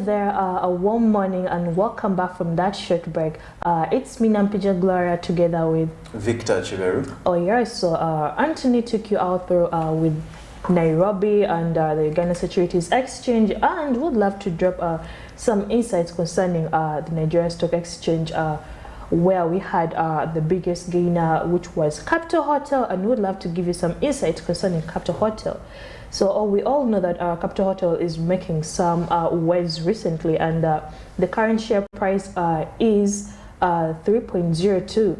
there, a warm morning and welcome back from that short break. It's me, Nampija Gloria, together with Victor Chiveru. Oh yeah, so Anthony took you out through with Nairobi and the Uganda Securities Exchange, and would love to drop some insights concerning the Nigerian Stock Exchange, where we had the biggest gainer, which was Capital Hotel, and would love to give you some insights concerning Capital Hotel. So we all know that Capital Hotel is making some waves recently, and the current share price is 3.02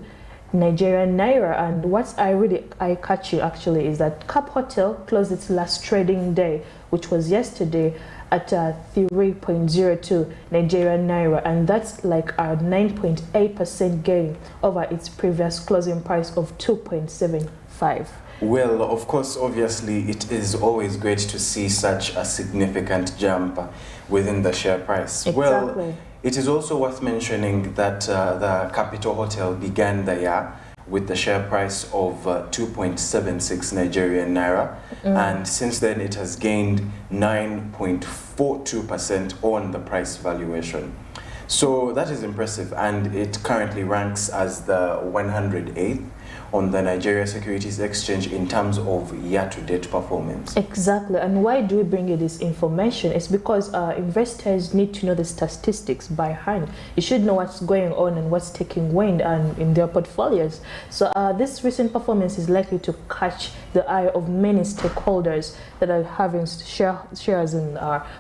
Nigerian Naira. And what I catch you actually is that Cap Hotel closed its last trading day, which was yesterday, at 3.02 Nigerian Naira, and that's like a 9.8% gain over its previous closing price of 2.75. Well, of course, obviously, it is always great to see such a significant jump within the share price. Exactly. Well, it is also worth mentioning that the Capital Hotel began the year with the share price of 2.76 Nigerian Naira, and since then it has gained 9.42% on the price valuation. So that is impressive, and it currently ranks as the 108th on the Nigeria Securities Exchange in terms of year-to-date performance. Exactly, and why do we bring you this information? It's because investors need to know the statistics by hand. You should know what's going on and what's taking wind in their portfolios. So this recent performance is likely to catch the eye of many stakeholders that are having shares in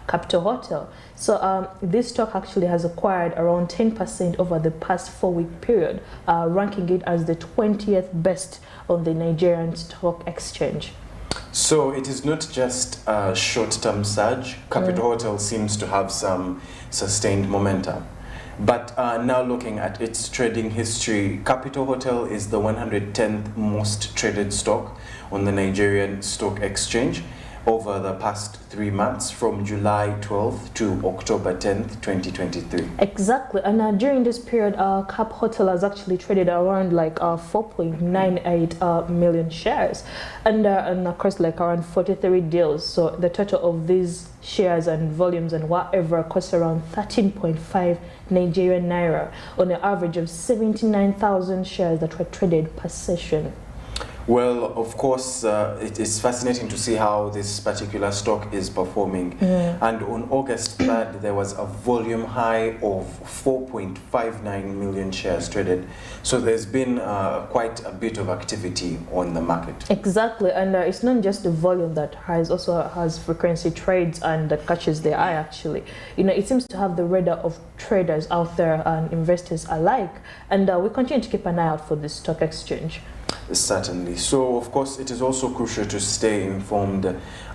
Capital Hotel. So this stock actually has acquired around 10% over the past 4-week period, ranking it as the 20th best on the Nigerian Stock Exchange. So it is not just a short-term surge. Capital Hotel seems to have some sustained momentum. But now looking at its trading history, Capital Hotel is the 110th most traded stock on the Nigerian Stock Exchange over the past 3 months, from July 12th to October 10th, 2023. Exactly, and during this period, Cap Hotel has actually traded around like 4.98 million shares, and of course like around 43 deals. So the total of these shares and volumes and whatever costs around 13.5 Nigerian Naira on an average of 79,000 shares that were traded per session. Well, of course, it is fascinating to see how this particular stock is performing. And on August 3rd, there was a volume high of 4.59 million shares traded. So there's been quite a bit of activity on the market. Exactly, and it's not just the volume that also has frequency trades and that catches the eye actually. You know, it seems to have the radar of traders out there and investors alike. And we continue to keep an eye out for this stock exchange. Certainly. So, of course, it is also crucial to stay informed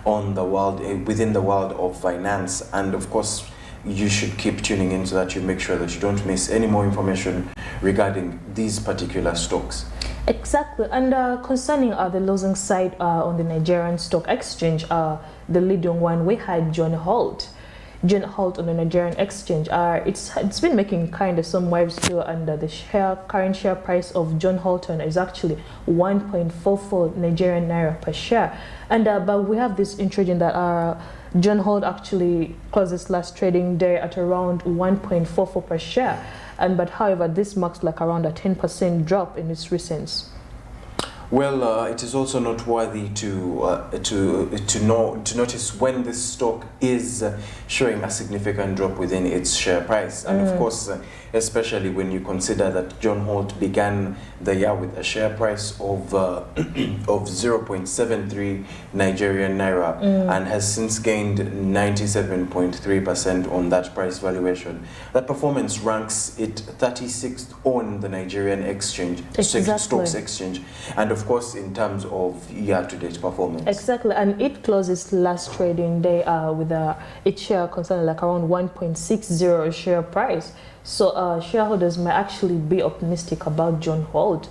on the world, within the world of finance. And, of course, you should keep tuning in so that you make sure that you don't miss any more information regarding these particular stocks. Exactly. And concerning the losing side on the Nigerian Stock Exchange, the leading one, we had John Holt on the Nigerian Exchange. It's been making kind of some waves too, and the current share price of John Holton is actually 1.44 Nigerian Naira per share. And but we have this intriguing that John Holt actually closed its last trading day at around 1.44 per share, but however this marks like around a 10% drop in its recent. Well, it is also noteworthy to notice when this stock is showing a significant drop within its share price, and of course, especially when you consider that John Holt began the year with a share price of 0.73 Nigerian Naira and has since gained 97.3% on that price valuation. That performance ranks it 36th on the Nigerian exchange, stocks exchange, and of course in terms of year-to-date performance. Exactly, and it closes last trading day with its share concerned like around 1.60 share price. So shareholders may actually be optimistic about John Holt,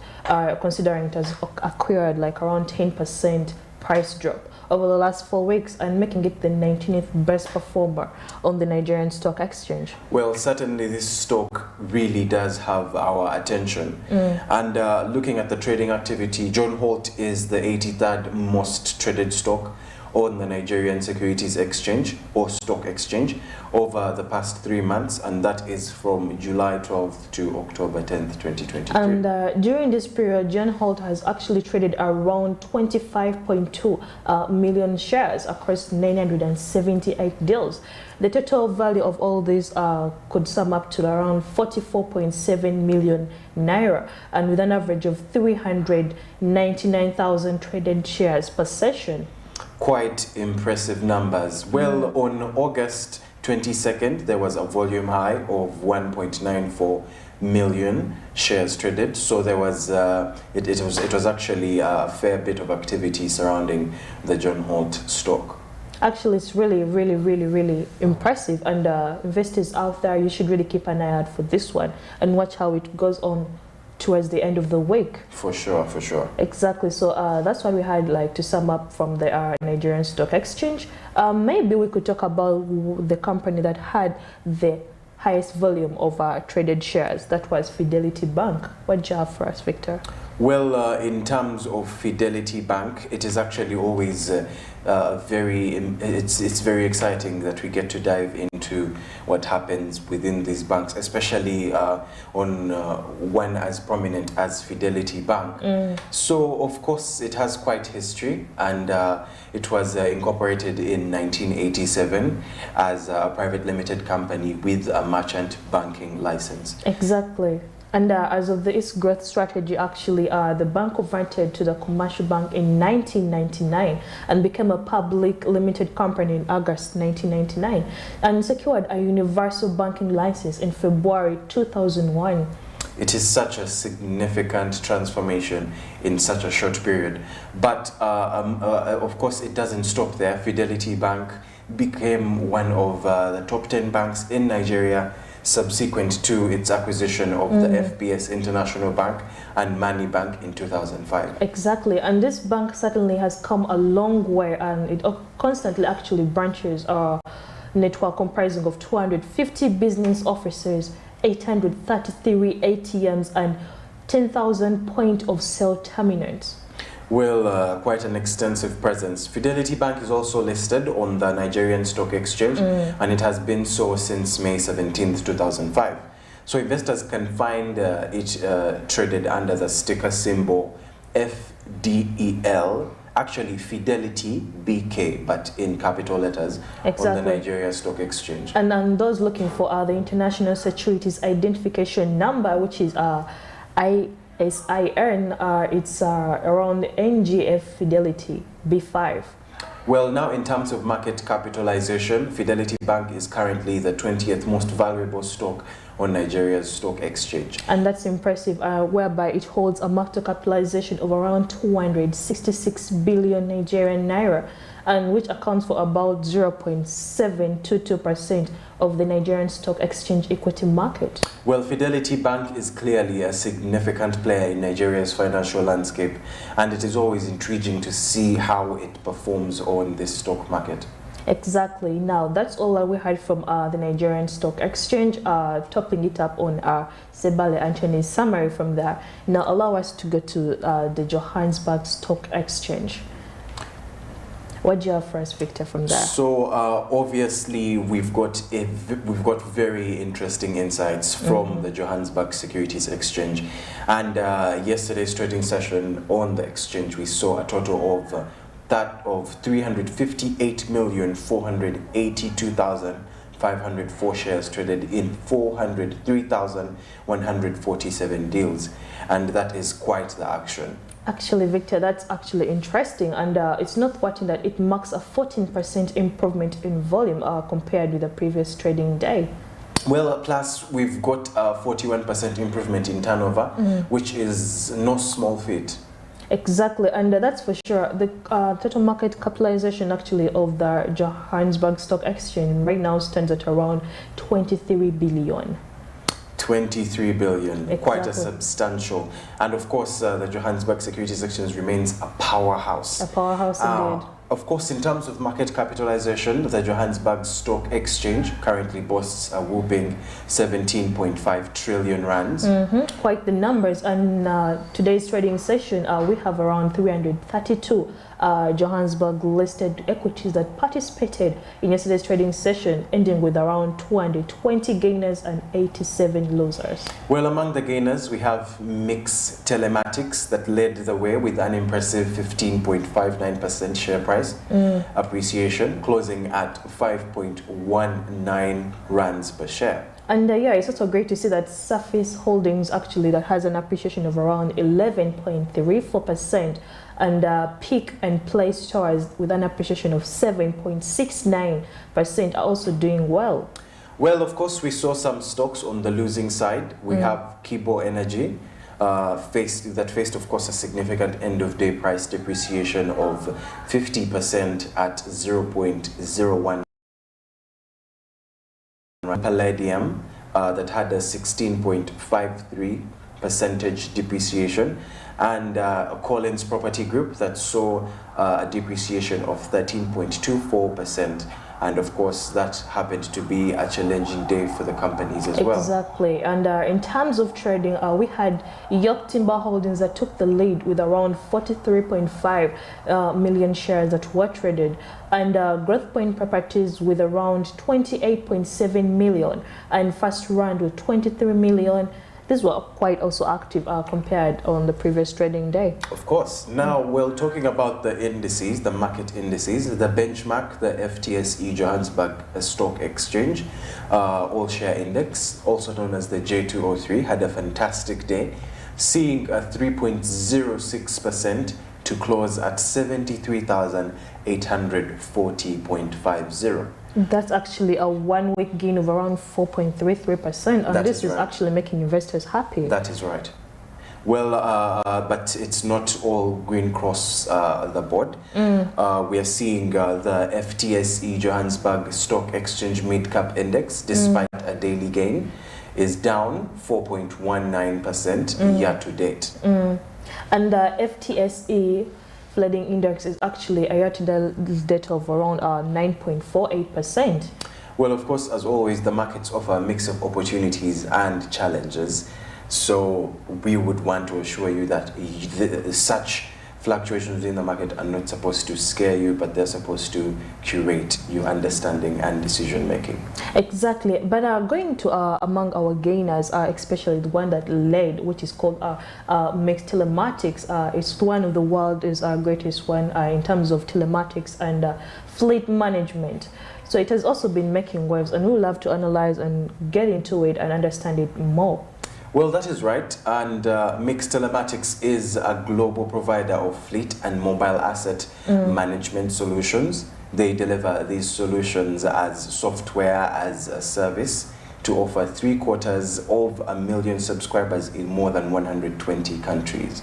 considering it has acquired like around 10% price drop over the last 4 weeks and making it the 19th best performer on the Nigerian Stock Exchange. Well, certainly this stock really does have our attention. And looking at the trading activity, John Holt is the 83rd most traded stock on the Nigerian Securities Exchange or Stock Exchange over the past 3 months, and that is from July 12th to October 10th, 2023. And during this period, John Holt has actually traded around 25.2 million shares across 978 deals. The total value of all these could sum up to around 44.7 million naira, and with an average of 399,000 traded shares per session. Quite impressive numbers. Well, on August 22nd, there was a volume high of 1.94 million shares traded. So there was it was actually a fair bit of activity surrounding the John Holt stock. Actually, it's really impressive, and investors out there, you should really keep an eye out for this one and watch how it goes on towards the end of the week. For sure, for sure. Exactly. So that's what we had, like, to sum up from the Nigerian Stock Exchange. Maybe we could talk about the company that had the highest volume of traded shares. That was Fidelity Bank. What do you have for us, Victor? Well, in terms of Fidelity Bank, it is actually always it's very exciting that we get to dive into what happens within these banks, especially on one as prominent as Fidelity Bank. So, of course, it has quite history, and it was incorporated in 1987 as a private limited company with a merchant banking license. Exactly. And as of its growth strategy, actually, the bank converted to the commercial bank in 1999 and became a public limited company in August 1999 and secured a universal banking license in February 2001. It is such a significant transformation in such a short period. But of course, it doesn't stop there. Fidelity Bank became one of the top 10 banks in Nigeria, subsequent to its acquisition of the FPS International Bank and Money Bank in 2005. Exactly, and this bank certainly has come a long way, and it constantly actually branches a network comprising of 250 business offices, 833 ATMs, and 10,000 point of sale terminals. Well, quite an extensive presence. Fidelity Bank is also listed on the Nigerian Stock Exchange, and it has been so since May 17th, 2005. So investors can find it traded under the ticker symbol FDEL, actually Fidelity BK, but in capital letters, on the Nigeria Stock Exchange. And those looking for the International Securities Identification Number, which is ISIN, it's around NGF Fidelity B5. Well, now in terms of market capitalization, Fidelity Bank is currently the 20th most valuable stock on Nigeria's stock exchange. And that's impressive, whereby it holds a market capitalization of around 266 billion Nigerian naira, and which accounts for about 0.722% of the Nigerian stock exchange equity market. Well, Fidelity Bank is clearly a significant player in Nigeria's financial landscape, and it is always intriguing to see how it performs on this stock market. Exactly. Now, that's all that we heard from the Nigerian Stock Exchange, topping it up on Sebale Anthony's summary from there. Now, allow us to go to the Johannesburg Stock Exchange. What do you have for us, Victor, from there? So obviously we've got very interesting insights from the Johannesburg Securities Exchange, and yesterday's trading session on the exchange, we saw a total of 358,482,504 shares traded in 403,147 deals, and that is quite the action. Actually, Victor, that's actually interesting, and it's noteworthy that it marks a 14% improvement in volume compared with the previous trading day. Well, plus we've got a 41% improvement in turnover, which is no small feat. Exactly, and that's for sure. The total market capitalization actually of the Johannesburg Stock Exchange right now stands at around 23 billion. 23 billion, exactly. Quite a substantial. And of course, the Johannesburg Securities Exchange remains a powerhouse. A powerhouse indeed. Of course, in terms of market capitalization, the Johannesburg Stock Exchange currently boasts a whooping 17.5 trillion rands. Quite the numbers. And today's trading session, we have around 332 Johannesburg listed equities that participated in yesterday's trading session, ending with around 220 gainers and 87 losers. Well, among the gainers, we have Mix Telematics that led the way with an impressive 15.59% share price appreciation, closing at 5.19 rands per share. And yeah, it's also great to see that Surface Holdings actually that has an appreciation of around 11.34%, and Pick and Play Stores with an appreciation of 7.69% are also doing well. Well, of course, we saw some stocks on the losing side. We have Kibo Energy faced, of course, a significant end-of-day price depreciation of 50% at 0.01. Palladium that had a 16.53% depreciation, and Collins Property Group that saw a depreciation of 13.24%. And of course, that happened to be a challenging day for the companies as well. Exactly. And in terms of trading, we had York Timber Holdings that took the lead with around 43.5 million shares that were traded, and Growth Point Properties with around 28.7 million, and First Rand with 23 million. These were quite also active compared on the previous trading day. Of course. Now, we're talking about the indices, the market indices, the benchmark, the FTSE Johannesburg Stock Exchange All Share Index, also known as the J203, had a fantastic day, seeing a 3.06% to close at 73,840.50. That's actually a one-week gain of around 4.33%, and this is actually making investors happy. That is right. Well, but it's not all green across the board. We are seeing the FTSE Johannesburg Stock Exchange Mid-Cap Index, despite a daily gain, is down 4.19% year to date. And the FTSE Flooding Index is actually a year-to-date data of around 9.48%. Well, of course, as always, the markets offer a mix of opportunities and challenges. So we would want to assure you that such fluctuations in the market are not supposed to scare you, but they're supposed to curate your understanding and decision making. Exactly. But going to among our gainers, especially the one that led, which is called Mix Telematics. It's one of the world's greatest one in terms of telematics and fleet management. So it has also been making waves, and we would love to analyze and get into it and understand it more. Well, that is right, and Mix Telematics is a global provider of fleet and mobile asset management solutions. They deliver these solutions as software as a service to over 750,000 subscribers in more than 120 countries.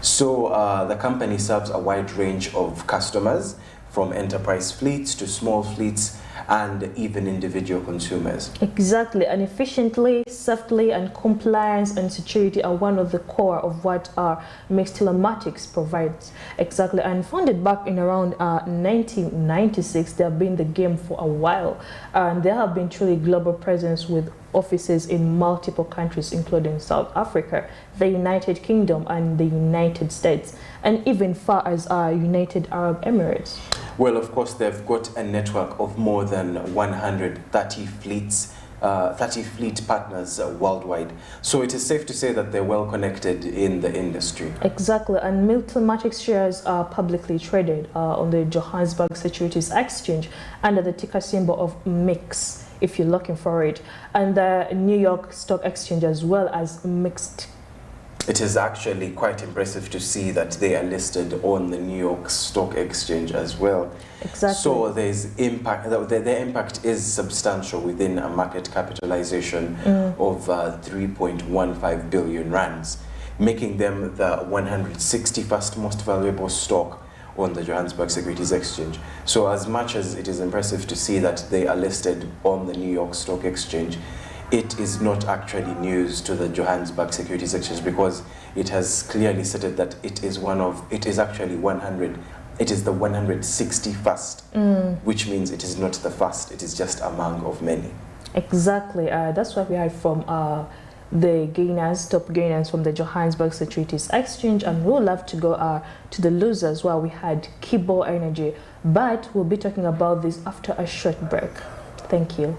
So the company serves a wide range of customers, from enterprise fleets to small fleets and even individual consumers. Exactly, and efficiently, safely, and compliance and security are one of the core of what our Mix Telematics provides. Exactly, and founded back in around 1996, they have been in the game for a while, and they have been truly global presence with offices in multiple countries, including South Africa, the United Kingdom, and the United States, and even far as United Arab Emirates. Well, of course, they've got a network of more than 130 fleets, 30 fleet partners worldwide. So it is safe to say that they're well connected in the industry. Exactly, and Mix Telematics shares are publicly traded on the Johannesburg Securities Exchange under the ticker symbol of MIX, if you're looking for it, and the New York Stock Exchange as well as Mixed. It is actually quite impressive to see that they are listed on the New York Stock Exchange as well. Exactly. So there's impact. Their impact is substantial within a market capitalization of 3.15 billion rands, making them the 161st most valuable stock on the Johannesburg Securities Exchange. So as much as it is impressive to see that they are listed on the New York Stock Exchange, it is not actually news to the Johannesburg Securities Exchange, because it has clearly stated that it is actually 100 it is the 161st, which means it is not the first, it is just among of many. Exactly. That's what we heard from the gainers, top gainers from the Johannesburg Securities Exchange, and we'll love to go to the losers where we had Kibo Energy, but we'll be talking about this after a short break. Thank you.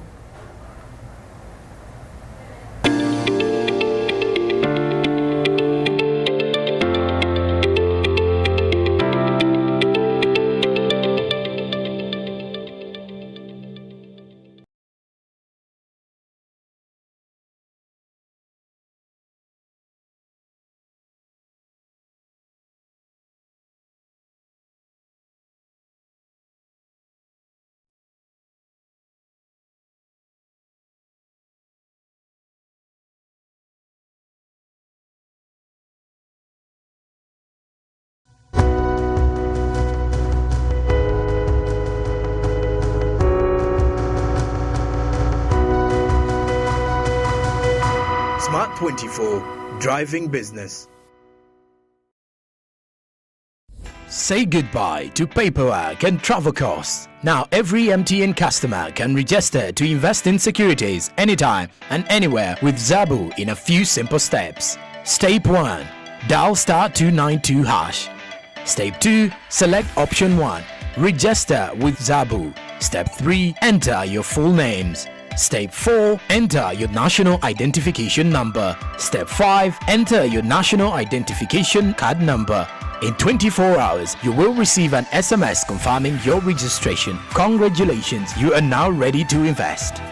Smart 24, driving business. Say goodbye to paperwork and travel costs. Now every MTN customer can register to invest in securities anytime and anywhere with Zabu in a few simple steps. Step 1. Dial *292 hash. Step 2. Select option 1. Register with Zabu. Step 3. Enter your full names. Step 4. Enter your national identification number. Step 5. Enter your national identification card number. In 24 hours, you will receive an SMS confirming your registration. Congratulations, you are now ready to invest.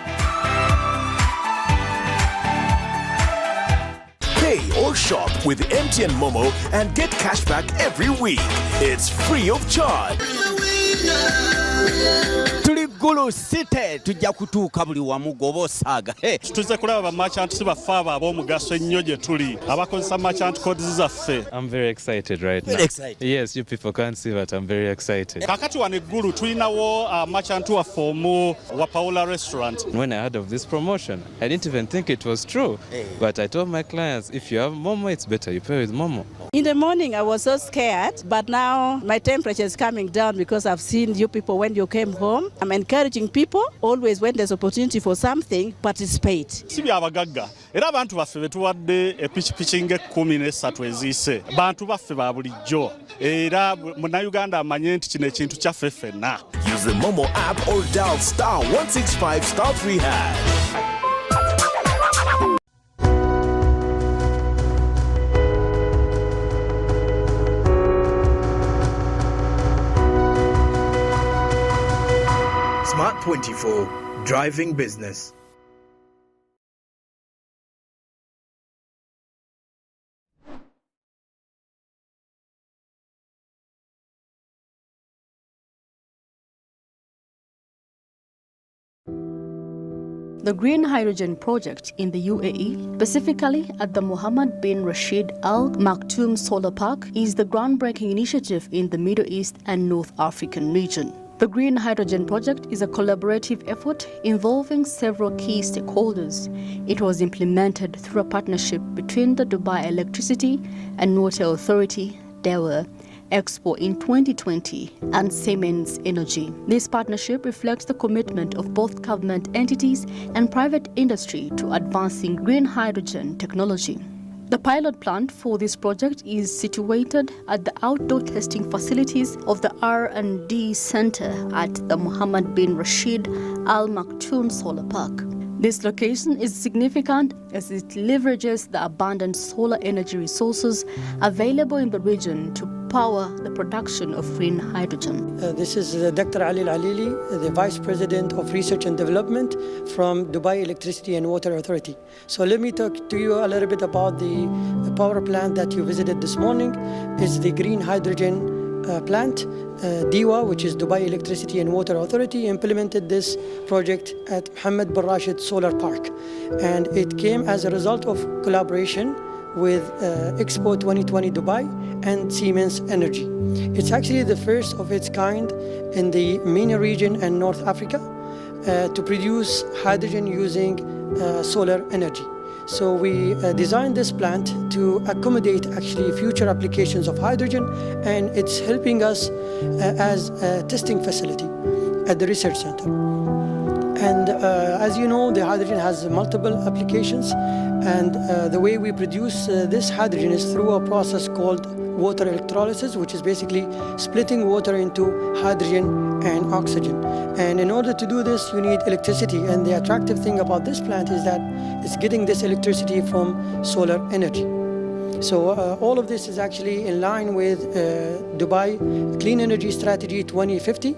Pay or shop with MTN Momo and get cashback every week. It's free of charge. Gulu City tujja kutuuka buli wamu gobosaga tuze kulaba ba merchant bafaba ab'omugaso ennyo gye tuli abakozesa merchant codes zaffe. I'm very excited right now. Very excited. Yes, you people can't see that I'm very excited. Kakati wano eggulu tulinawo merchant waffe omu wa Paula restaurant. When I heard of this promotion, I didn't even think it was true. But I told my clients, if you have Momo, it's better you pay with Momo. In the morning, I was so scared, but now my temperature is coming down because I've seen you people when you came home. I'm encouraging people, always when there's opportunity for something, participate. Si byabagagga era abantu baffe betuwadde epikipiki nga 13 eziise bantu baffe ba bulijjo era munnayuganda amanye nti kino ekintu kyaffe ffenna. Use the Momo app or dial *165*3#. Smart 24, driving business. The green hydrogen project in the UAE, specifically at the Mohammed bin Rashid Al Maktoum Solar Park, is the groundbreaking initiative in the Middle East and North African region. The Green Hydrogen Project is a collaborative effort involving several key stakeholders. It was implemented through a partnership between the Dubai Electricity and Water Authority, DEWA, Expo in 2020, and Siemens Energy. This partnership reflects the commitment of both government entities and private industry to advancing green hydrogen technology. The pilot plant for this project is situated at the outdoor testing facilities of the R&D Center at the Mohammed bin Rashid Al Maktoum Solar Park. This location is significant as it leverages the abundant solar energy resources available in the region to power the production of green hydrogen. This is Dr. Ali Al-Alili, the Vice President of Research and Development from Dubai Electricity and Water Authority. So let me talk to you a little bit about the power plant that you visited this morning. It's the green hydrogen plant. DEWA, which is Dubai Electricity and Water Authority, implemented this project at Mohammed bin Rashid Solar Park. And it came as a result of collaboration with Expo 2020 Dubai and Siemens Energy. It's actually the first of its kind in the MENA region and North Africa to produce hydrogen using solar energy. So we designed this plant to accommodate actually future applications of hydrogen, and it's helping us as a testing facility at the research center. And as you know, the hydrogen has multiple applications, and the way we produce this hydrogen is through a process called water electrolysis, which is basically splitting water into hydrogen and oxygen. And in order to do this, you need electricity. And the attractive thing about this plant is that it's getting this electricity from solar energy. So all of this is actually in line with Dubai Clean Energy Strategy 2050.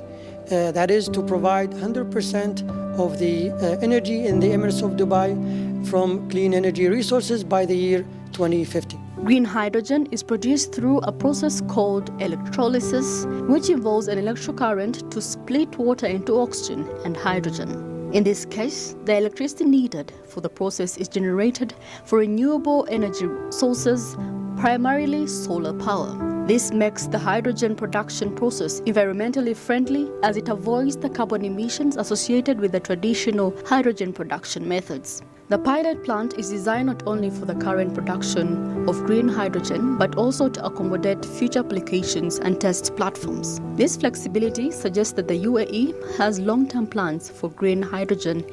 That is to provide 100% of the energy in the Emirates of Dubai from clean energy resources by the year 2050. Green hydrogen is produced through a process called electrolysis, which involves an electric current to split water into oxygen and hydrogen. In this case, the electricity needed for the process is generated for renewable energy sources, primarily solar power. This makes the hydrogen production process environmentally friendly as it avoids the carbon emissions associated with the traditional hydrogen production methods. The pilot plant is designed not only for the current production of green hydrogen, but also to accommodate future applications and test platforms. This flexibility suggests that the UAE has long-term plans for green hydrogen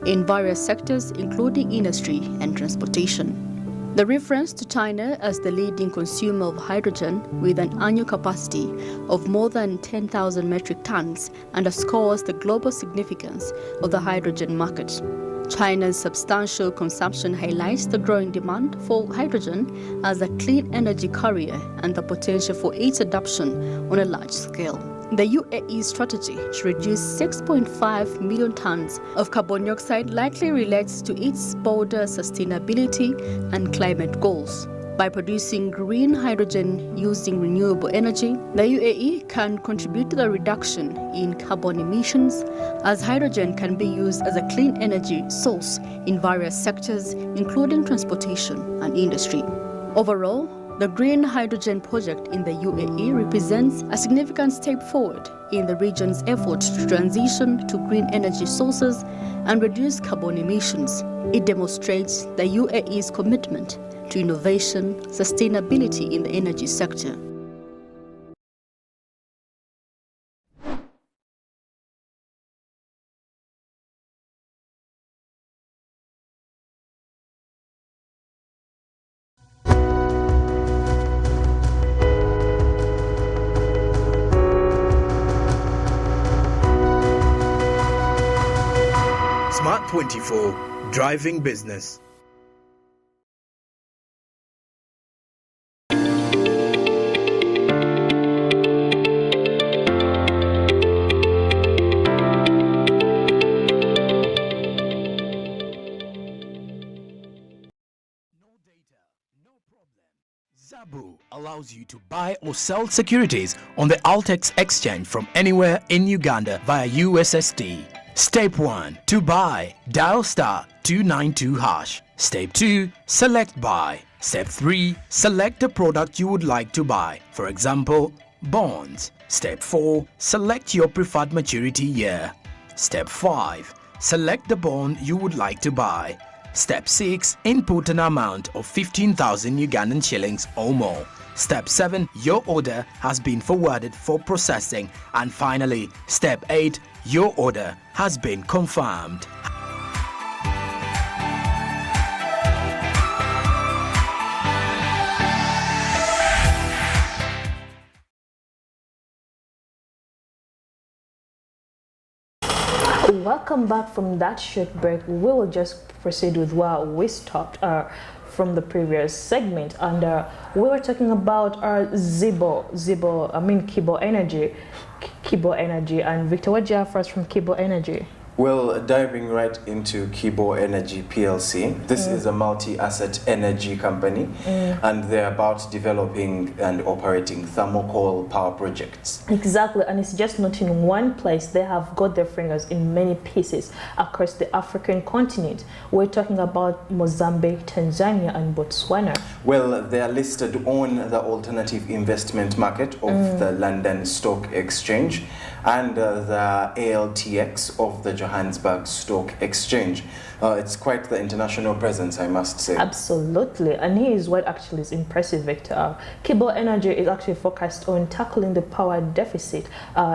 in various sectors, including industry and transportation. The reference to China as the leading consumer of hydrogen with an annual capacity of more than 10,000 metric tons underscores the global significance of the hydrogen market. China's substantial consumption highlights the growing demand for hydrogen as a clean energy carrier and the potential for its adoption on a large scale. The UAE's strategy to reduce 6.5 million tons of carbon dioxide likely relates to its broader sustainability and climate goals. By producing green hydrogen using renewable energy, the UAE can contribute to the reduction in carbon emissions, as hydrogen can be used as a clean energy source in various sectors, including transportation and industry. Overall, the green hydrogen project in the UAE represents a significant step forward in the region's effort to transition to green energy sources and reduce carbon emissions. It demonstrates the UAE's commitment to innovation, sustainability in the energy sector. Smart 24, driving business. Zabu allows you to buy or sell securities on the Altex exchange from anywhere in Uganda via USSD. Step 1. To buy, dial *292#. Step 2. Select buy. Step 3. Select the product you would like to buy, for example, bonds. Step 4. Select your preferred maturity year. Step 5. Select the bond you would like to buy. Step 6. Input an amount of 15,000 Ugandan shillings or more. Step 7. Your order has been forwarded for processing. And finally, Step 8. Your order has been confirmed. Welcome back from that short break. We will just proceed with where we stopped from the previous segment, and we were talking about our Kibo Energy, and Victor, what do you have for us from Kibo Energy? Well, diving right into Kibo Energy PLC, this is a multi-asset energy company, and they're about developing and operating thermal power projects. Exactly, and it's just not in one place. They have got their fingers in many pieces across the African continent. We're talking about Mozambique, Tanzania, and Botswana. Well, they are listed on the alternative investment market of the London Stock Exchange, and the ALTX of the Johannesburg Stock Exchange. It's quite the international presence, I must say. Absolutely, and here's what actually is impressive, Victor. Kibo Energy is actually focused on tackling the power deficit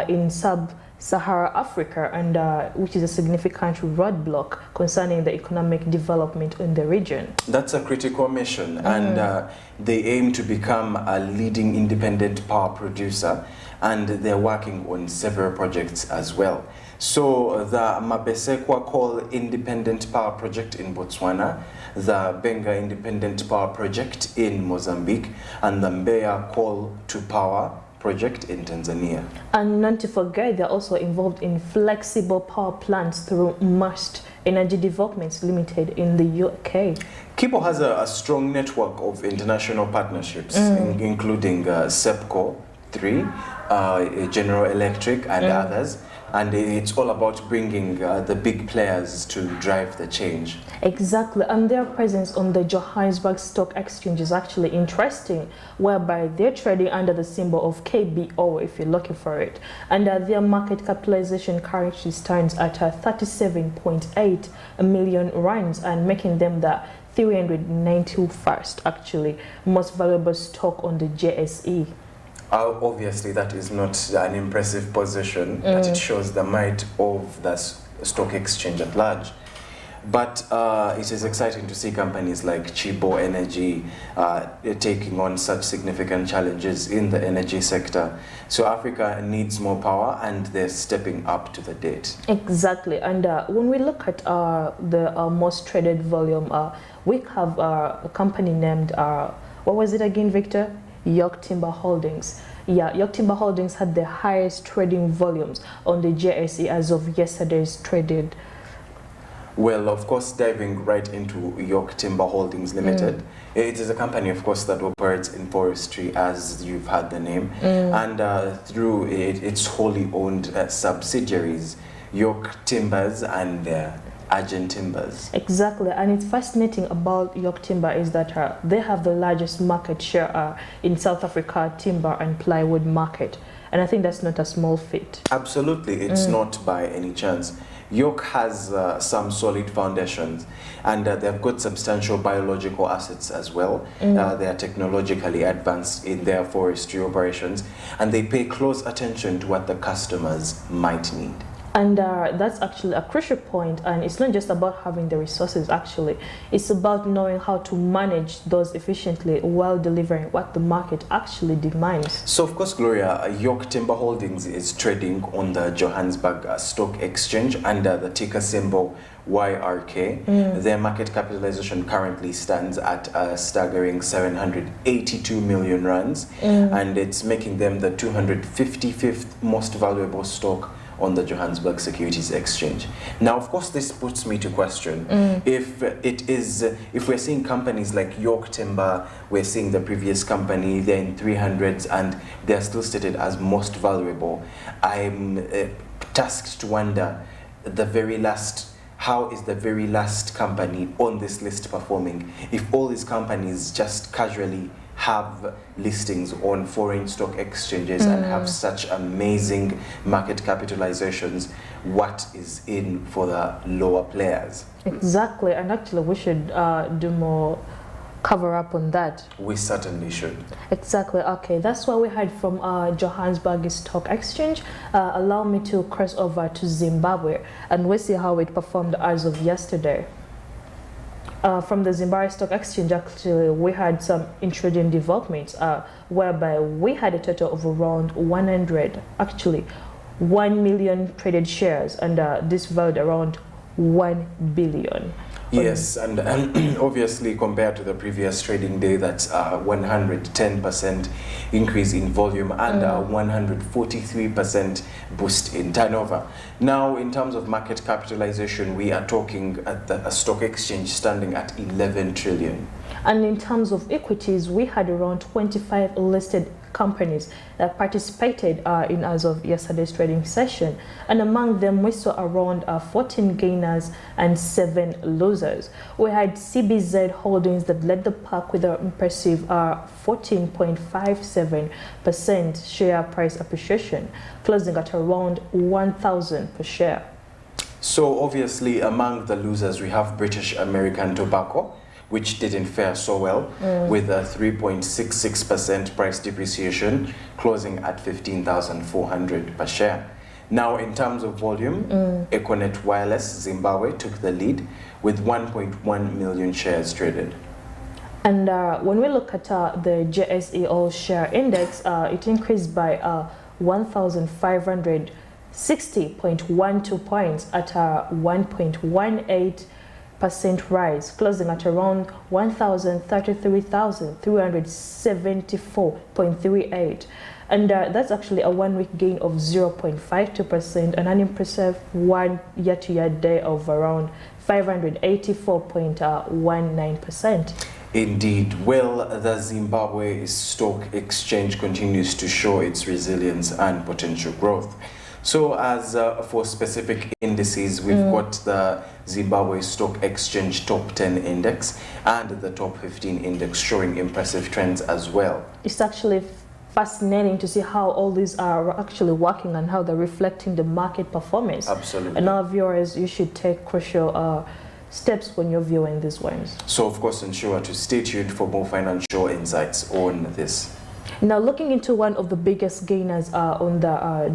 in Sub-Sahara Africa, and which is a significant roadblock concerning the economic development in the region. That's a critical mission, and they aim to become a leading independent power producer, and they're working on several projects as well. So the Mabesekwa Coal Independent Power Project in Botswana, the Benga Independent Power Project in Mozambique, and the Mbeya Coal to Power Project in Tanzania. And not to forget, they're also involved in flexible power plants through Mast Energy Developments Limited in the UK. Kibo has a strong network of international partnerships, including SEPCO 3, General Electric, and others. And it's all about bringing the big players to drive the change. Exactly, and their presence on the Johannesburg Stock Exchange is actually interesting, whereby they're trading under the symbol of KBO if you're looking for it. And their market capitalization currently stands at 37.8 million rands, and making them the 391st actually most valuable stock on the JSE. Obviously, that is not an impressive position, but it shows the might of the stock exchange at large. But it is exciting to see companies like Kibo Energy taking on such significant challenges in the energy sector. So Africa needs more power, and they're stepping up to the date. Exactly, and when we look at the most traded volume, we have a company named, what was it again, Victor? York Timber Holdings. Yeah, York Timber Holdings had the highest trading volumes on the JSE as of yesterday's traded. Well, of course, diving right into York Timber Holdings Limited, it is a company, of course, that operates in forestry, as you've heard the name, and through its wholly owned subsidiaries, York Timbers and Argent Timbers. Exactly, and it's fascinating about York Timber is that they have the largest market share in South Africa timber and plywood market, and I think that's not a small feat. Absolutely, it's not by any chance. York has some solid foundations, and they've got substantial biological assets as well. They are technologically advanced in their forestry operations, and they pay close attention to what the customers might need. And that's actually a crucial point, and it's not just about having the resources actually, it's about knowing how to manage those efficiently while delivering what the market actually demands. So of course, Gloria, York Timber Holdings is trading on the Johannesburg Stock Exchange under the ticker symbol YRK. Their market capitalization currently stands at a staggering 782 million rands, and it's making them the 255th most valuable stock on the Johannesburg Securities Exchange. Now, of course, this puts me to question if we're seeing companies like York Timber, we're seeing the previous company, they're in 300s and they're still stated as most valuable. I'm tasked to wonder how is the very last company on this list performing if all these companies just casually have listings on foreign stock exchanges and have such amazing market capitalizations? What is in for the lower players? Exactly, and actually we should do more cover up on that. We certainly should. Exactly. Okay, that's what we heard from Johannesburg Stock Exchange. Allow me to cross over to Zimbabwe, and we see how it performed as of yesterday. From the Zimbabwe Stock Exchange, actually, we had some intriguing developments, whereby we had a total of around 1 million traded shares, and this valued around 1 billion. Yes, and obviously compared to the previous trading day, that's 110% increase in volume and 143% boost in turnover. Now, in terms of market capitalization, we are talking at a stock exchange standing at 11 trillion. And in terms of equities, we had around 25 listed companies that participated in as of yesterday's trading session. And among them, we saw around 14 gainers and 7 losers. We had CBZ Holdings that led the pack with an impressive 14.57% share price appreciation, closing at around 1,000 per share. So obviously among the losers we have British American Tobacco, which didn't fare so well, with a 3.66% price depreciation, closing at 15,400 per share. Now in terms of volume, Econet Wireless Zimbabwe took the lead with 1.1 million shares traded. And when we look at the JSE All Share Index, it increased by 1,560.12 points at a 1.18% rise, closing at around 1,033,374.38. And that's actually a one-week gain of 0.52% and an impressive one year-to-year day of around 584.19%. Indeed. Well, the Zimbabwe Stock Exchange continues to show its resilience and potential growth. So as for specific indices, we've got the Zimbabwe Stock Exchange Top 10 Index and the Top 15 Index showing impressive trends as well. It's actually fascinating to see how all these are actually working and how they're reflecting the market performance. Absolutely. And our viewers, you should take crucial steps when you're viewing these ones. So of course ensure to stay tuned for more financial insights on this. Now looking into one of the biggest gainers on the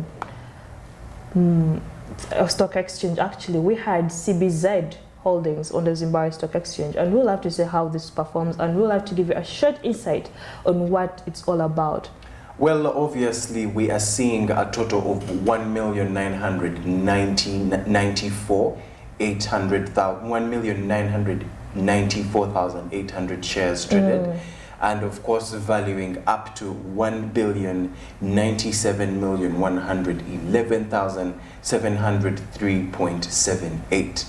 stock exchange, actually we had CBZ Holdings on the Zimbabwe Stock Exchange, and we'll have to see how this performs, and we'll have to give you a short insight on what it's all about. Well, obviously we are seeing a total of 1,994,800 shares traded, and of course valuing up to 1,097,111,703.78.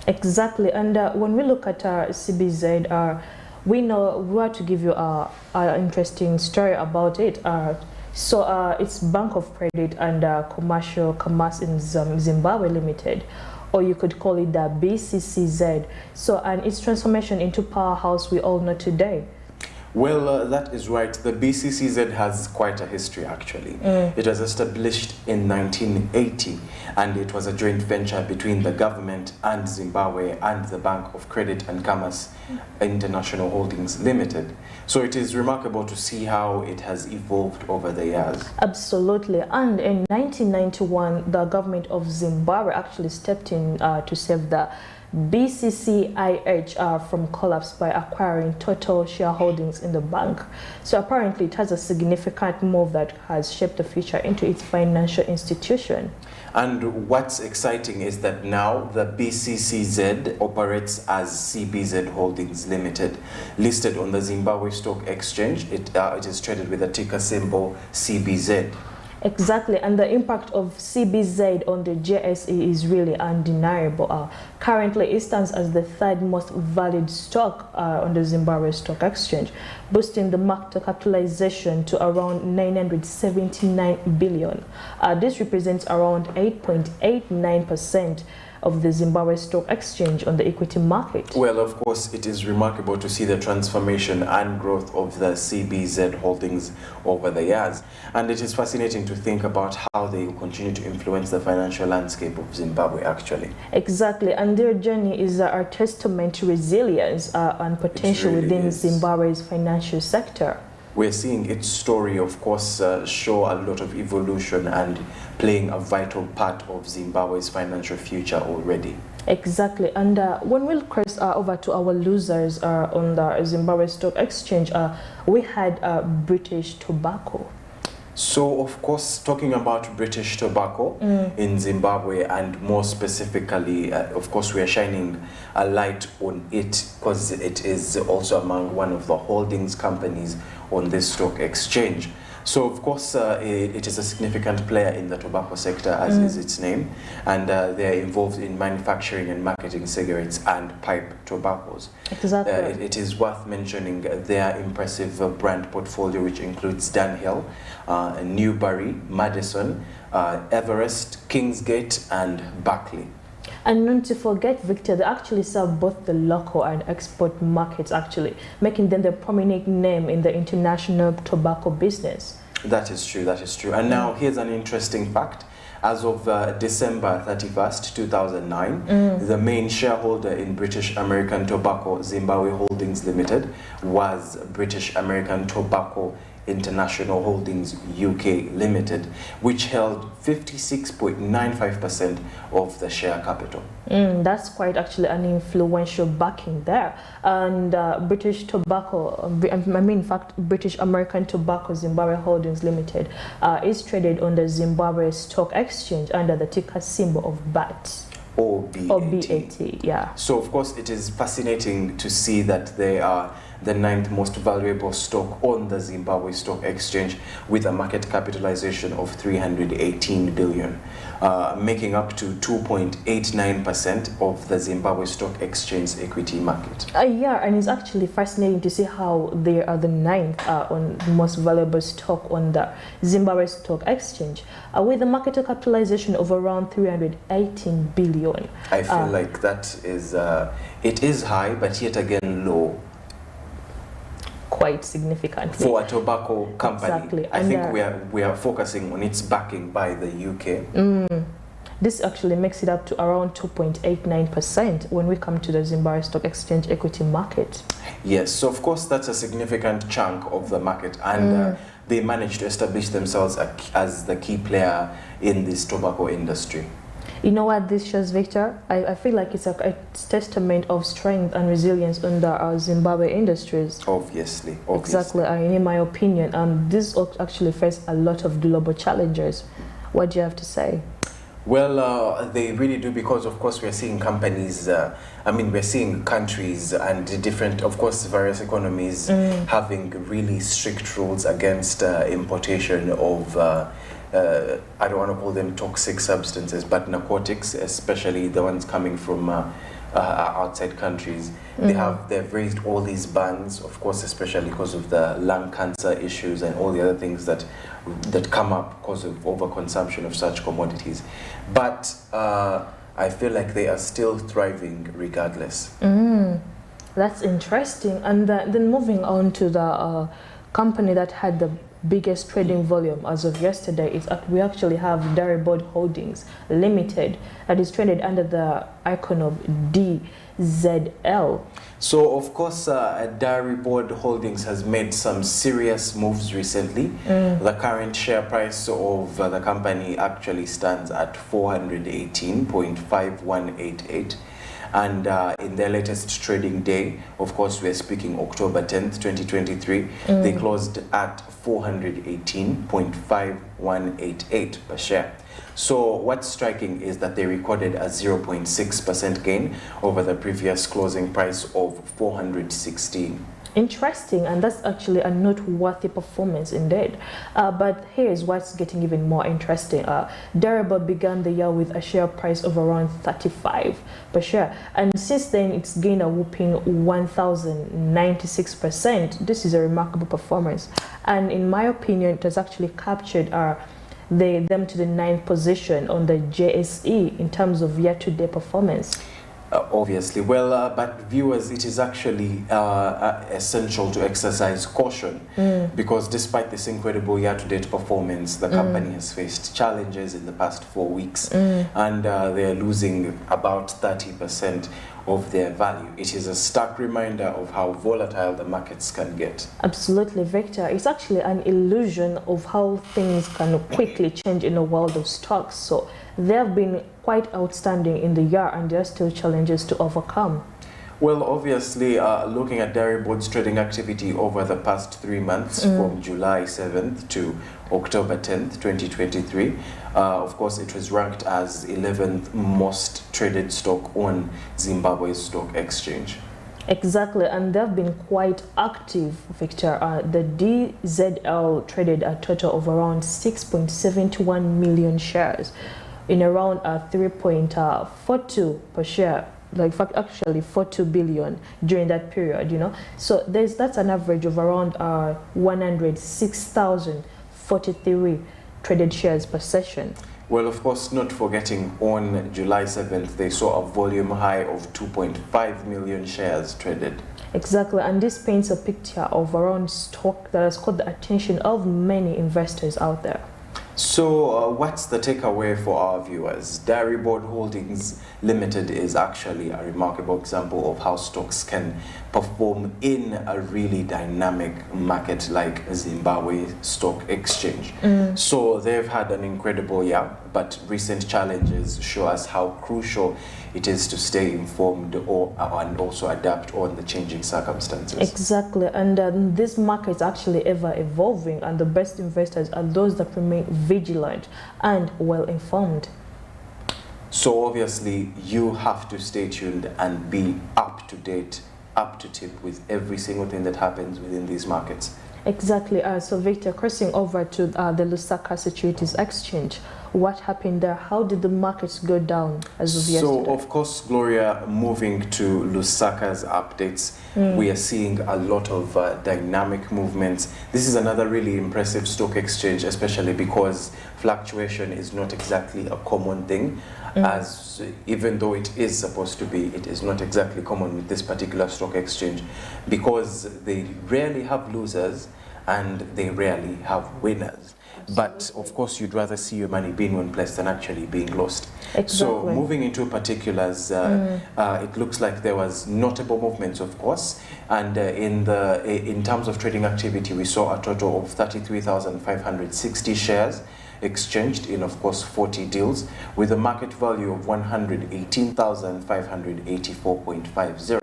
Exactly. And when we look at CBZ, we know we want to give you an interesting story about it. So it's Bank of Credit and Commercial Commerce in Zimbabwe Limited, or you could call it the BCCZ. So, and its transformation into powerhouse we all know today. Well, that is right. The BCCZ has quite a history actually. It was established in 1980 and it was a joint venture between the government and Zimbabwe and the Bank of Credit and Commerce International Holdings Limited. So it is remarkable to see how it has evolved over the years. Absolutely. And in 1991, the government of Zimbabwe actually stepped in to save the BCCIH from collapse by acquiring total shareholdings in the bank. So apparently it has a significant move that has shaped the future into its financial institution. And what's exciting is that now the BCCZ operates as CBZ Holdings Limited, listed on the Zimbabwe Stock Exchange. It is traded with a ticker symbol CBZ. Exactly, and the impact of CBZ on the JSE is really undeniable. Currently, it stands as the third most valued stock on the Zimbabwe Stock Exchange, boosting the market capitalization to around 979 billion. This represents around 8.89% of the Zimbabwe Stock Exchange on the equity market. Well, of course, it is remarkable to see the transformation and growth of the CBZ holdings over the years. And it is fascinating to think about how they will continue to influence the financial landscape of Zimbabwe, actually. Exactly, and their journey is a testament to resilience and potential within Zimbabwe's financial sector. We're seeing its story, of course, show a lot of evolution and playing a vital part of Zimbabwe's financial future already. Exactly, and when we'll cross over to our losers on the Zimbabwe Stock Exchange, we had British Tobacco. So, of course, talking about British Tobacco in Zimbabwe, and more specifically, of course, we are shining a light on it because it is also among one of the holdings companies on this stock exchange. So of course it is a significant player in the tobacco sector, as is its name, and they are involved in manufacturing and marketing cigarettes and pipe tobaccos. Exactly. It is worth mentioning their impressive brand portfolio, which includes Dunhill, Newbury, Madison, Everest, Kingsgate and Buckley. And not to forget, Victor, they actually serve both the local and export markets, actually, making them the prominent name in the international tobacco business. That is true, that is true. And now here's an interesting fact. As of December 31st, 2009, the main shareholder in British American Tobacco Zimbabwe Holdings Limited was British American Tobacco International Holdings UK Limited, which held 56.95% of the share capital. That's quite actually an influential backing there. And British Tobacco, in fact, British American Tobacco Zimbabwe Holdings Limited is traded on the Zimbabwe Stock Exchange under the ticker symbol of BAT. Or BAT. Yeah. So of course it is fascinating to see that they are the 9th most valuable stock on the Zimbabwe Stock Exchange with a market capitalization of 318 billion, making up to 2.89% of the Zimbabwe Stock Exchange equity market. Yeah, and it's actually fascinating to see how they are the 9th on the most valuable stock on the Zimbabwe Stock Exchange, with a market capitalization of around 318 billion. I feel like that is, it is high, but yet again low. Quite significantly. For a tobacco company. Exactly. I think we are focusing on its backing by the UK. This actually makes it up to around 2.89% when we come to the Zimbabwe Stock Exchange equity market. Yes, so of course that's a significant chunk of the market, and they managed to establish themselves as the key player in this tobacco industry. You know what this shows, Victor? I feel like it's a testament of strength and resilience under our Zimbabwe industries. Obviously. Exactly, in my opinion. This actually face a lot of global challenges. What do you have to say? Well, they really do, because of course we're seeing companies, we're seeing countries and different, of course, various economies having really strict rules against importation of I don't want to call them toxic substances, but narcotics, especially the ones coming from outside countries. They've raised all these bans, of course, especially because of the lung cancer issues and all the other things that come up because of overconsumption of such commodities. But I feel like they are still thriving regardless. That's interesting. And then moving on to the company that had the biggest trading volume as of yesterday, we actually have Daribod Holdings Limited that is traded under the icon of DZL. So of course Daribod Holdings has made some serious moves recently. The current share price of the company actually stands at 418.5188. And in their latest trading day, of course we're speaking October 10th, 2023, they closed at 418.5188 per share. So what's striking is that they recorded a 0.6% gain over the previous closing price of 416. Interesting, and that's actually a noteworthy performance indeed. But here's what's getting even more interesting. Daribod began the year with a share price of around 35 per share, and since then it's gained a whopping 1,096%. This is a remarkable performance, and in my opinion, it has actually captured them to the 9th position on the JSE in terms of year-to-date performance. Obviously. Well, but viewers, it is actually essential to exercise caution because despite this incredible year-to-date performance, the company has faced challenges in the past 4 weeks and they're losing about 30% of their value. It is a stark reminder of how volatile the markets can get. Absolutely, Victor. It's actually an illusion of how things can quickly change in the world of stocks. So they have been quite outstanding in the year, and there are still challenges to overcome. Well, obviously, looking at Daribod's trading activity over the past 3 months, from July 7th to October 10th, 2023, of course, it was ranked as 11th most traded stock on Zimbabwe's stock exchange. Exactly, and they've been quite active, Victor. The DZL traded a total of around 6.71 million shares in around 3.42 per share, like actually 42 billion during that period, you know. So that's an average of around 106,043 traded shares per session. Well, of course, not forgetting on July 7th, they saw a volume high of 2.5 million shares traded. Exactly, and this paints a picture of around stock that has caught the attention of many investors out there. So what's the takeaway for our viewers? Dairy Board Holdings Limited is actually a remarkable example of how stocks can perform in a really dynamic market like Zimbabwe Stock Exchange. So they've had an incredible year, but recent challenges show us how crucial it is to stay informed and also adapt on the changing circumstances. Exactly, and this market is actually ever evolving, and the best investors are those that remain vigilant and well informed. So obviously you have to stay tuned and be up to date, up to tip with every single thing that happens within these markets. Exactly. So Victor, crossing over to the Lusaka Securities Exchange, what happened there? How did the markets go down as of yesterday? So of course, Gloria, moving to Lusaka's updates, we are seeing a lot of dynamic movements. This is another really impressive stock exchange, especially because fluctuation is not exactly a common thing. As even though it is supposed to be, it is not exactly common with this particular stock exchange, because they rarely have losers and they rarely have winners. But of course, you'd rather see your money being one place than actually being lost. Exactly. So moving into particulars, it looks like there was notable movements, of course, and in terms of trading activity, we saw a total of 33,560 shares exchanged in, of course, 40 deals with a market value of 118,584.50.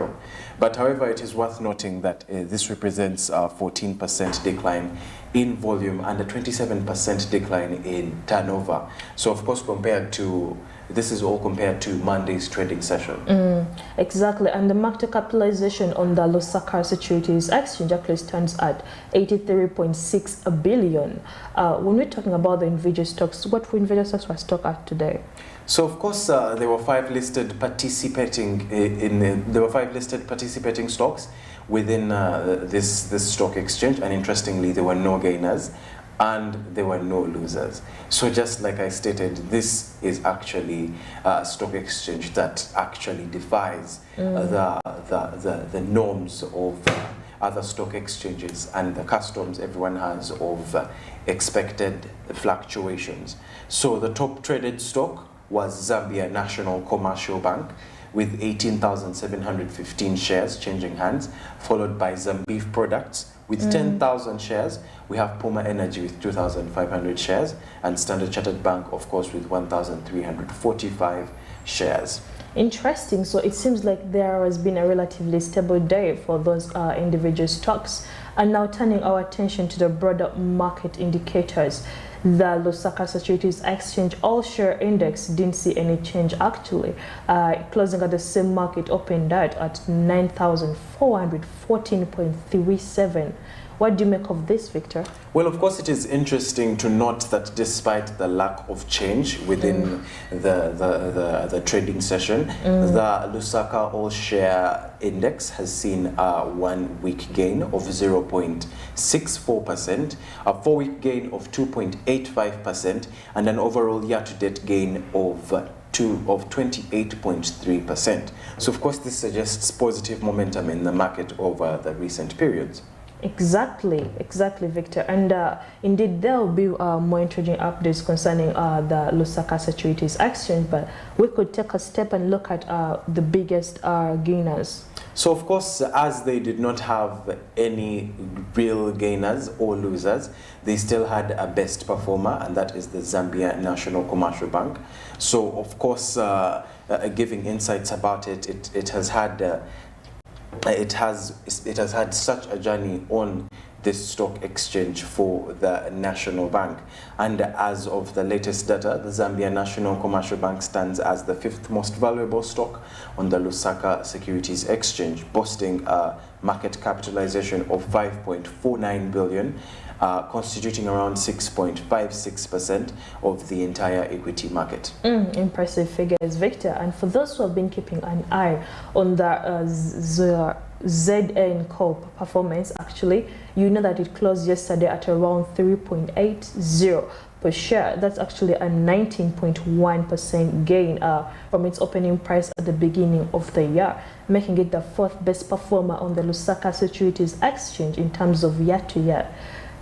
But however, it is worth noting that this represents a 14% decline in volume and a 27% decline in turnover. So of course, this is all compared to Monday's trading session. Exactly, and the market capitalization on the Lusaka Securities Exchange actually stands at 83.6 billion. When we're talking about the individual stocks, what individual stocks were stock at today? So of course, there were five listed participating stocks within this stock exchange, and interestingly, there were no gainers and there were no losers. So just like I stated, this is actually a stock exchange that actually defies the norms of other stock exchanges and the customs everyone has of expected fluctuations. So the top traded stock was Zambia National Commercial Bank with 18,715 shares changing hands, followed by Zambeef Products with 10,000 shares. We have Puma Energy with 2,500 shares, and Standard Chartered Bank, of course, with 1,345 shares. Interesting. So it seems like there has been a relatively stable day for those individual stocks. And now turning our attention to the broader market indicators, the Lusaka Securities Exchange All-Share Index didn't see any change actually, closing at the same market open at 9,414.37. What do you make of this, Victor? Well, of course, it is interesting to note that despite the lack of change within the trading session, the Lusaka All-Share Index has seen a 1 week gain of 0.64%, a 4-week gain of 2.85%, and an overall year-to-date gain of 28.3%. So, of course, this suggests positive momentum in the market over the recent periods. Exactly, Victor. And indeed, there will be more intriguing updates concerning the Lusaka Securities Exchange, but we could take a step and look at the biggest gainers. So, of course, as they did not have any real gainers or losers, they still had a best performer, and that is the Zambia National Commercial Bank. So, of course, giving insights about it has had such a journey on this stock exchange for the National Bank. And as of the latest data, the Zambia National Commercial Bank stands as the 5th most valuable stock on the Lusaka Securities Exchange, boasting a market capitalization of 5.49 billion, constituting around 6.56% of the entire equity market. Impressive figures, Victor. And for those who have been keeping an eye on the ZN Corp performance, actually, you know that it closed yesterday at around 3.80 per share. That's actually a 19.1% gain from its opening price at the beginning of the year, making it the 4th best performer on the Lusaka Securities Exchange in terms of year-to-year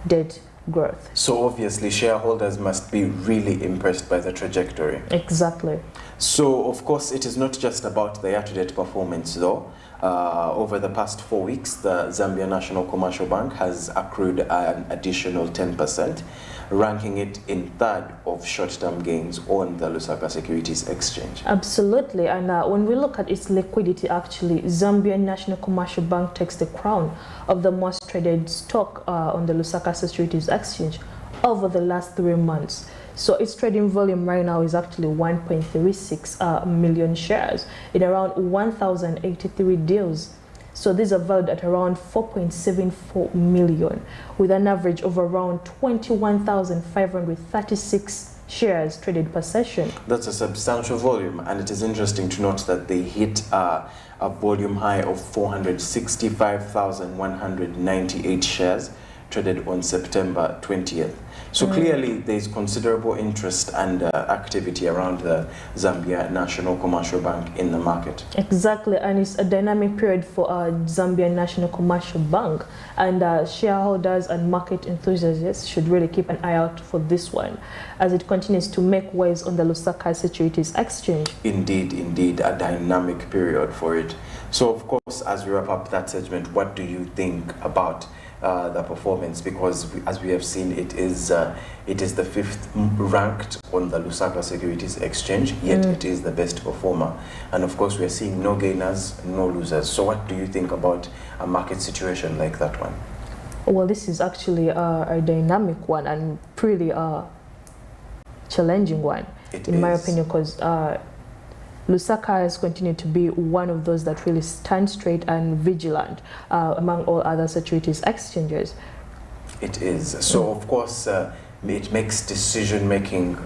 debt growth. So obviously shareholders must be really impressed by the trajectory. Exactly. So of course it is not just about the year-to-date performance though. Over the past 4 weeks, the Zambia National Commercial Bank has accrued an additional 10%, ranking it in 3rd of short-term gains on the Lusaka Securities Exchange. Absolutely. And when we look at its liquidity, actually, Zambia National Commercial Bank takes the crown of the most traded stock on the Lusaka Securities Exchange over the last 3 months. So its trading volume right now is actually 1.36 million shares in around 1,083 deals. So these are valued at around 4.74 million, with an average of around 21,536 shares traded per session. That's a substantial volume, and it is interesting to note that they hit a volume high of 465,198 shares traded on September 20th. So clearly there is considerable interest and activity around the Zambia National Commercial Bank in the market. Exactly, and it's a dynamic period for Zambia National Commercial Bank, and shareholders and market enthusiasts should really keep an eye out for this one as it continues to make waves on the Lusaka Securities Exchange. Indeed, a dynamic period for it. So of course, as we wrap up that segment, what do you think about the performance? Because as we have seen, it is the 5th ranked on the Lusaka Securities Exchange, yet it is the best performer. And of course, we are seeing no gainers, no losers. So what do you think about a market situation like that one? Well, this is actually a dynamic one and pretty challenging one, in my opinion, because Lusaka has continued to be one of those that really stand straight and vigilant among all other securities exchanges. It is. So of course, it makes decision making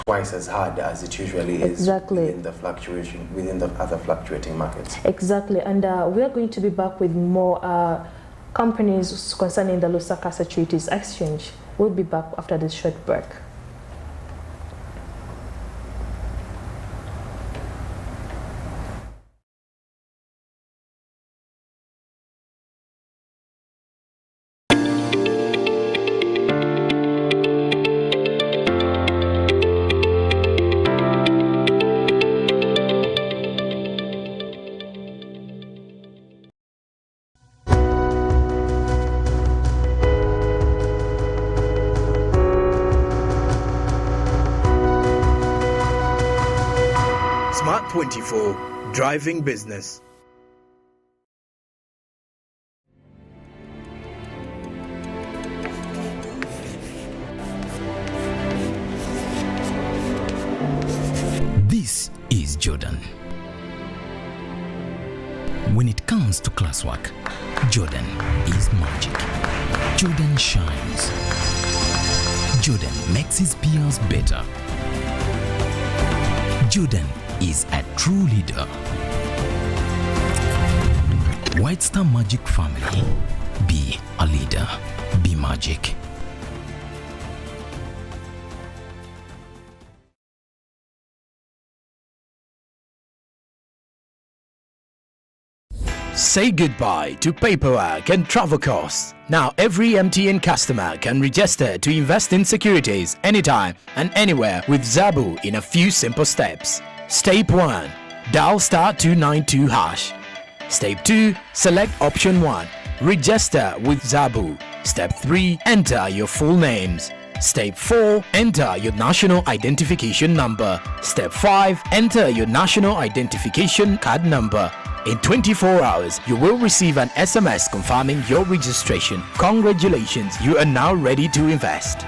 twice as hard as it usually is within the other fluctuating markets. Exactly, and we are going to be back with more companies concerning the Lusaka Securities Exchange. We'll be back after this short break. Smart 24, driving business. This is Jordan. When it comes to classwork, Jordan is magic. Jordan shines. Jordan makes his peers better. Jordan is a true leader. White Star Magic family. Be a leader. Be magic. Say goodbye to paperwork and travel costs. Now every MTN customer can register to invest in securities anytime and anywhere with Zabu in a few simple steps. Step 1. Dial *292#. Step 2. Select option 1. Register with Zabu. Step 3. Enter your full names. Step 4. Enter your national identification number. Step 5. Enter your national identification card number. In 24 hours, you will receive an SMS confirming your registration. Congratulations, you are now ready to invest.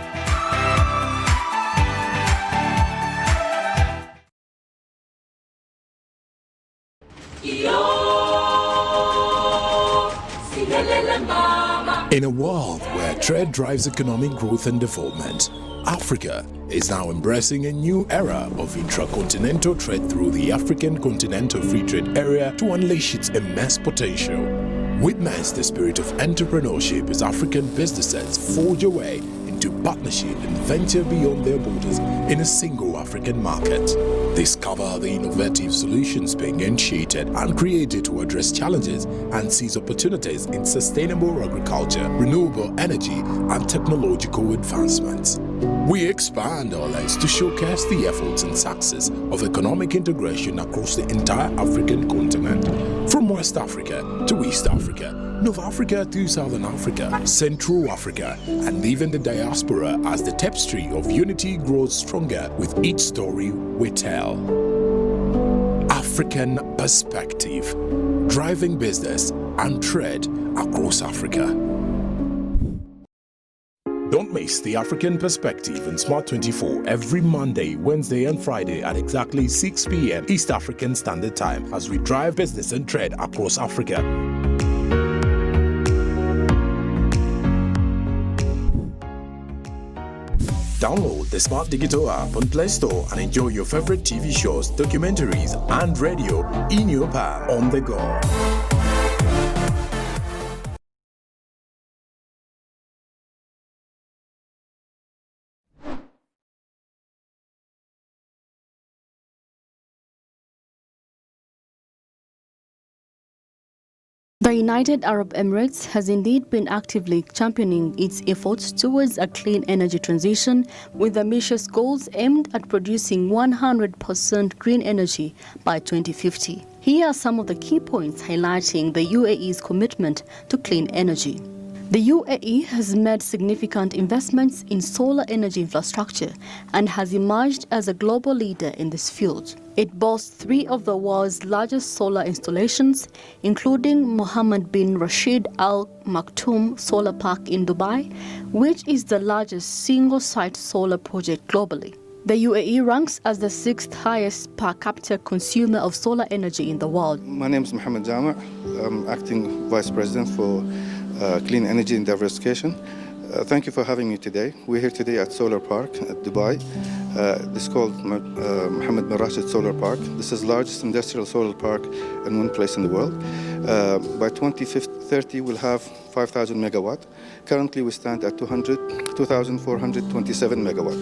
In a world where trade drives economic growth and development, Africa is now embracing a new era of intracontinental trade through the African Continental Free Trade Area to unleash its immense potential. Witness the spirit of entrepreneurship as African businesses forge away into partnership and venture beyond their borders in a single African market. Discover the innovative solutions being initiated and created to address challenges and seize opportunities in sustainable agriculture, renewable energy, and technological advancements. We expand our lens to showcase the efforts and success of economic integration across the entire African continent, from West Africa to East Africa, North Africa to Southern Africa, Central Africa, and even the diaspora, as the tapestry of unity grows stronger with each story we tell. African Perspective, driving business and trade across Africa. Don't miss the African Perspective in Smart 24 every Monday, Wednesday, and Friday at exactly 6 p.m. East African Standard Time as we drive business and trade across Africa. Download the Smart Digital app on Play Store and enjoy your favorite TV shows, documentaries, and radio in your palm on the go. The United Arab Emirates has indeed been actively championing its efforts towards a clean energy transition with ambitious goals aimed at producing 100% green energy by 2050. Here are some of the key points highlighting the UAE's commitment to clean energy. The UAE has made significant investments in solar energy infrastructure and has emerged as a global leader in this field. It boasts 3 of the world's largest solar installations, including Mohammed bin Rashid Al Maktoum Solar Park in Dubai, which is the largest single-site solar project globally. The UAE ranks as the 6th highest per capita consumer of solar energy in the world. My name is Mohammed Jama. I'm acting Vice President for Clean Energy and Diversification. Thank you for having me today. We're here today at Solar Park at Dubai. This is called Mohammed bin Rashid Solar Park. This is the largest industrial solar park in one place in the world. By 2030, we'll have 5,000 megawatt. Currently, we stand at 2,427 megawatt.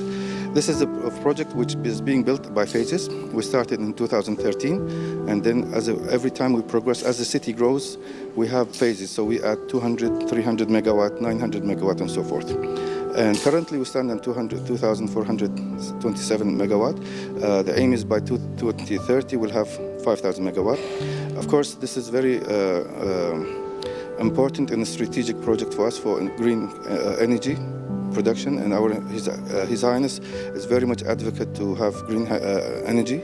This is a project which is being built by phases. We started in 2013, and then every time we progress, as the city grows, we have phases. So we add 200, 300 megawatt, 900 megawatt, and so forth. And currently we stand on 2,427 megawatt. The aim is by 2030 we'll have 5,000 megawatt. Of course, this is very important and a strategic project for us for green energy production, and His Highness is very much advocate to have green energy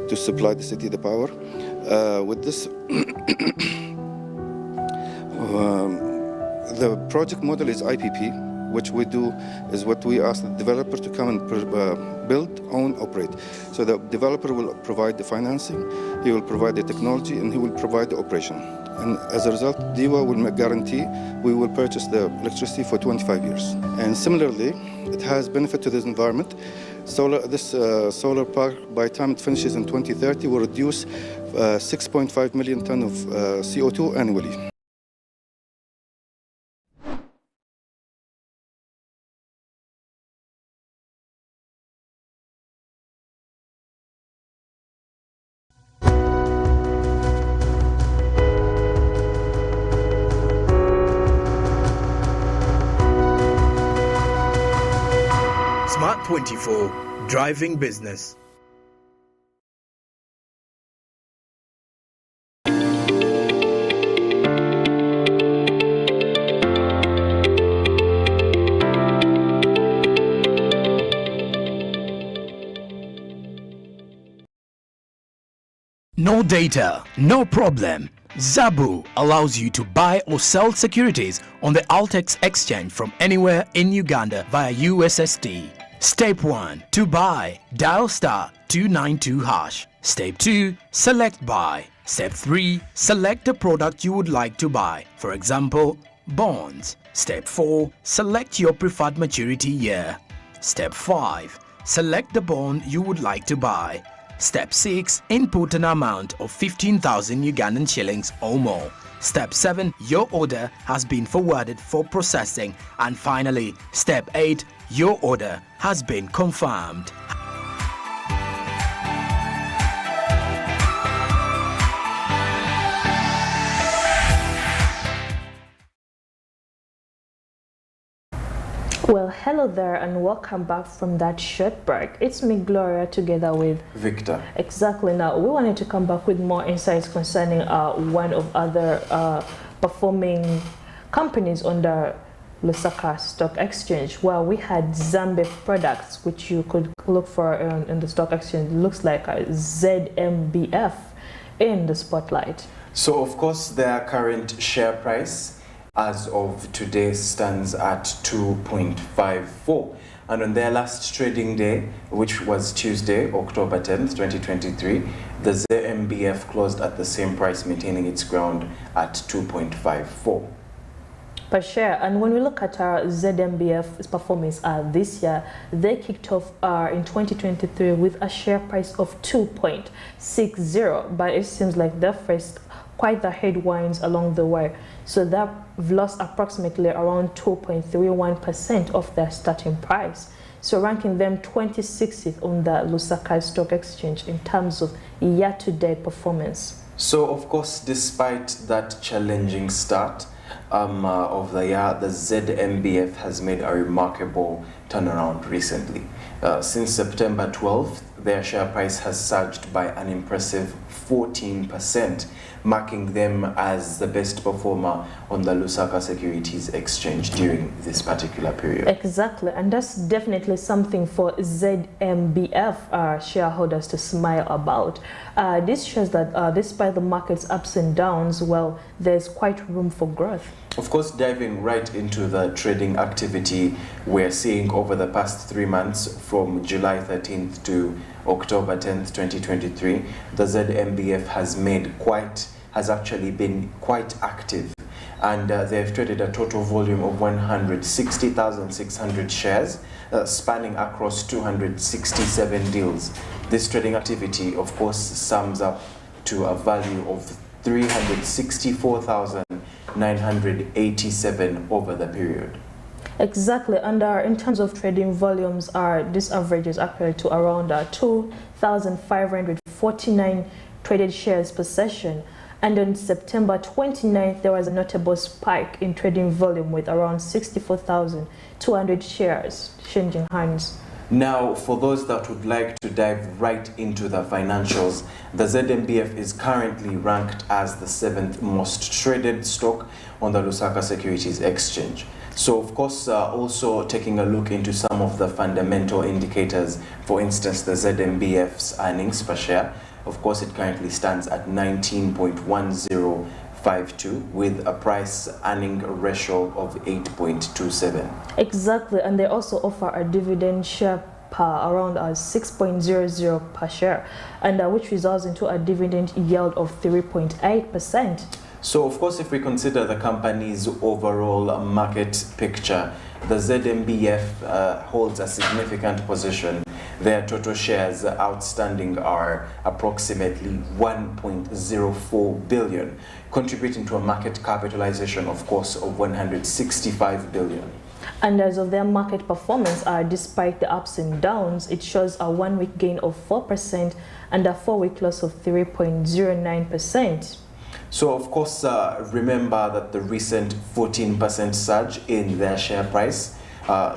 to supply the city the power. With this, the project model is IPP, which we do is what we ask the developer to come and build, own, operate. So the developer will provide the financing, he will provide the technology, and he will provide the operation. And as a result, DEWA will guarantee we will purchase the electricity for 25 years. And similarly, it has benefit to this environment. This solar park, by the time it finishes in 2030, will reduce 6.5 million tons of CO2 annually. Smart 24, driving business. No data, no problem. Zabu allows you to buy or sell securities on the Altex exchange from anywhere in Uganda via USSD. Step 1. To buy, dial *292#. Step 2. Select buy. Step 3. Select the product you would like to buy, for example, bonds. Step 4. Select your preferred maturity year. Step 5. Select the bond you would like to buy. Step 6. Input an amount of 15,000 Ugandan shillings or more. Step 7. Your order has been forwarded for processing. And finally, Step 8. Your order has been confirmed. Well, hello there and welcome back from that short break. It's me, Gloria, together with Victor. Exactly. Now, we wanted to come back with more insights concerning one of other performing companies on the Lusaka Stock Exchange. Well, we had Zambe products, which you could look for in the stock exchange. It looks like a ZMBF in the spotlight. So, of course, their current share price as of today stands at 2.54, and on their last trading day, which was Tuesday, October 10th, 2023, the ZMBF closed at the same price, maintaining its ground at 2.54 per share. And when we look at our ZMBF's performance this year, they kicked off in 2023 with a share price of 2.60, but it seems like they faced quite the headwinds along the way. So they've lost approximately around 2.31% of their starting price. So ranking them 26th on the Lusaka Stock Exchange in terms of year-to-date performance. So, of course, despite that challenging start of the year, the ZMBF has made a remarkable turnaround recently. Since September 12th, their share price has surged by an impressive 14%, marking them as the best performer on the Lusaka Securities Exchange during this particular period. Exactly, and that's definitely something for ZMBF shareholders to smile about. This shows that despite the market's ups and downs, well, there's quite room for growth. Of course, diving right into the trading activity we're seeing over the past 3 months from July 13th to October 10th, 2023, the ZMBF has actually been quite active, and they've traded a total volume of 160,600 shares, spanning across 267 deals. This trading activity, of course, sums up to a value of 364,987 over the period. Exactly, and in terms of trading volumes, this averages actually to around 2,549 traded shares per session. And on September 29th, there was a notable spike in trading volume with around 64,200 shares changing hands. Now, for those that would like to dive right into the financials, the ZMBF is currently ranked as the 7th most traded stock on the Lusaka Securities Exchange. So, of course, also taking a look into some of the fundamental indicators, for instance, the ZMBF's earnings per share. Of course, it currently stands at 19.1052 with a price earning ratio of 8.27. Exactly, and they also offer a dividend share per around 6.00 per share, and which results into a dividend yield of 3.8%. So, of course, if we consider the company's overall market picture, the ZMBF holds a significant position. Their total shares outstanding are approximately 1.04 billion, contributing to a market capitalization, of course, of 165 billion. And as of their market performance, despite the ups and downs, it shows a 1-week gain of 4% and a 4-week loss of 3.09%. So, of course, remember that the recent 14% surge in their share price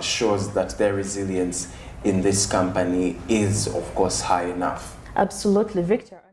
shows that their resilience in this company is, of course, high enough. Absolutely, Victor.